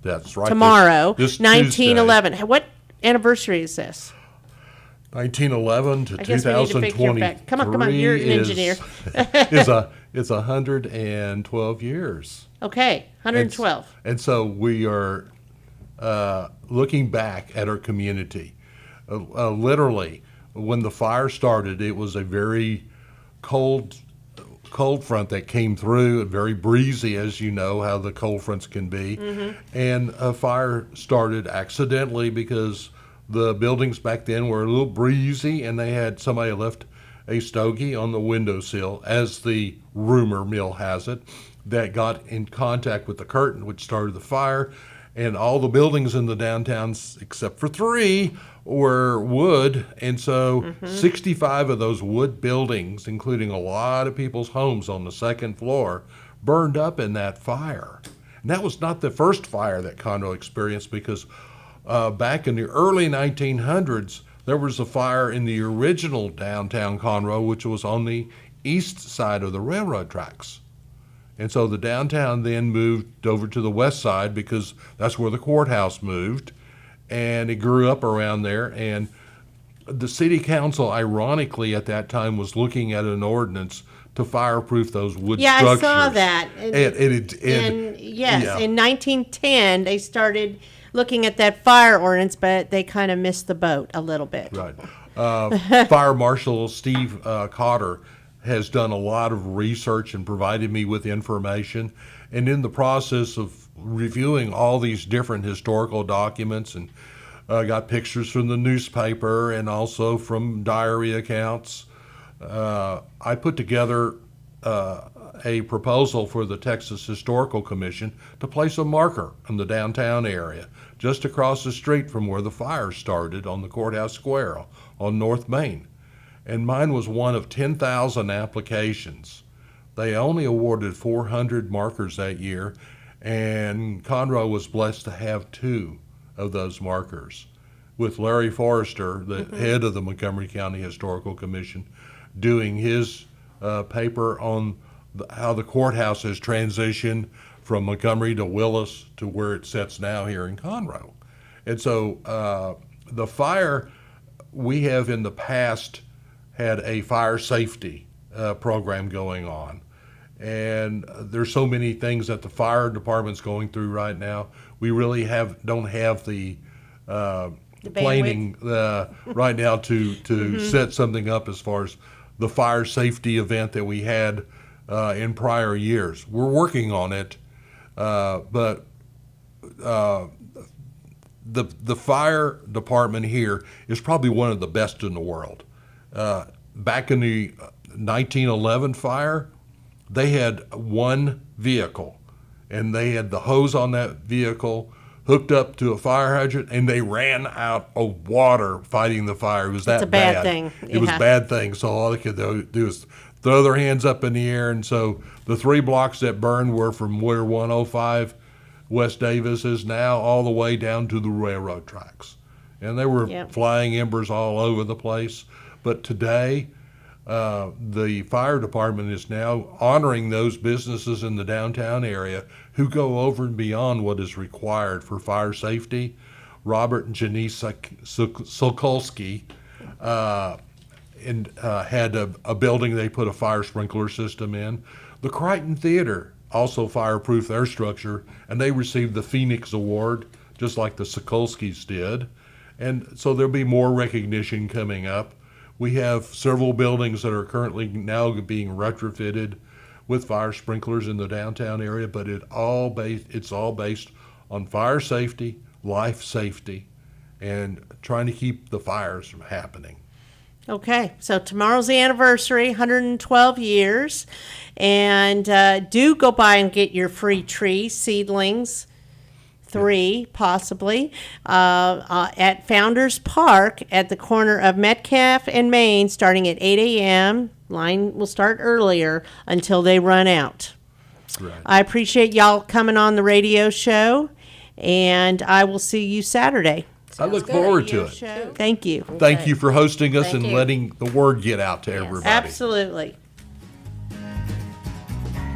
S13: That's right.
S4: Tomorrow,
S13: This
S4: 1911. What anniversary is this?
S13: 1911 to
S4: I guess we need to figure it
S13: 2023
S4: back. Come on, you're an engineer.
S13: It's 112 years.
S4: Okay, 112.
S13: And so we are looking back at our community. Literally, when the fire started, it was a very cold front that came through, very breezy, as you know how the cold fronts can be. And a fire started accidentally because the buildings back then were a little breezy, and they had somebody left a stogie on the windowsill, as the rumor mill has it, that got in contact with the curtain, which started the fire. And all the buildings in the downtown, except for 3, were wood, and so 65 of those wood buildings, including a lot of people's homes on the second floor, burned up in that fire. And that was not the first fire that Conroe experienced, because back in the early 1900s, there was a fire in the original downtown Conroe, which was on the east side of the railroad tracks. And so the downtown then moved over to the west side because that's where the courthouse moved, and it grew up around there. And the city council, ironically, at that time was looking at an ordinance to fireproof those wood structures.
S4: Yeah, I saw that.
S13: Yeah.
S4: In 1910, they started looking at that fire ordinance, but they kind of missed the boat a little bit.
S13: Right. Fire Marshal Steve Cotter has done a lot of research and provided me with information. And in the process of reviewing all these different historical documents, and got pictures from the newspaper and also from diary accounts, I put together a proposal for the Texas Historical Commission to place a marker in the downtown area, just across the street from where the fire started on the courthouse square on North Main. And mine was one of 10,000 applications. They only awarded 400 markers that year, and Conroe was blessed to have 2 of those markers, with Larry Forrester, the head of the Montgomery County Historical Commission, doing his paper on how the courthouse has transitioned from Montgomery to Willis to where it sits now here in Conroe. And so the fire, we have in the past had a fire safety program going on. And there's so many things that the fire department's going through right now. We really don't have the planning right now to set something up as far as the fire safety event that we had in prior years. We're working on it, but the fire department here is probably one of the best in the world. Back in the 1911 fire, they had one vehicle, and they had the hose on that vehicle hooked up to a fire hydrant, and they ran out of water fighting the fire. It was that bad.
S4: It's a bad thing.
S13: It was a bad thing. So all they could do is throw their hands up in the air. And so the 3 blocks that burned were from where 105 West Davis is now all the way down to the railroad tracks. And they were flying embers all over the place. But today, the fire department is now honoring those businesses in the downtown area who go over and beyond what is required for fire safety. Robert and Janice Saikowski had a building they put a fire sprinkler system in. The Crichton Theater also fireproofed their structure, and they received the Phoenix Award, just like the Saikowskis did. And so there'll be more recognition coming up. We have several buildings that are currently now being retrofitted with fire sprinklers in the downtown area, but it's all based on fire safety, life safety, and trying to keep the fires from happening.
S4: Okay, so tomorrow's the anniversary, 112 years, and do go by and get your free tree seedlings, 3 possibly, at Founders Park at the corner of Metcalf and Main, starting at 8 a.m. Line will start earlier until they run out. Right. I appreciate y'all coming on the radio show, and I will see you Saturday.
S13: I look forward to it.
S4: Thank you.
S13: Thank you for hosting us and letting the word get out to everybody.
S4: Absolutely.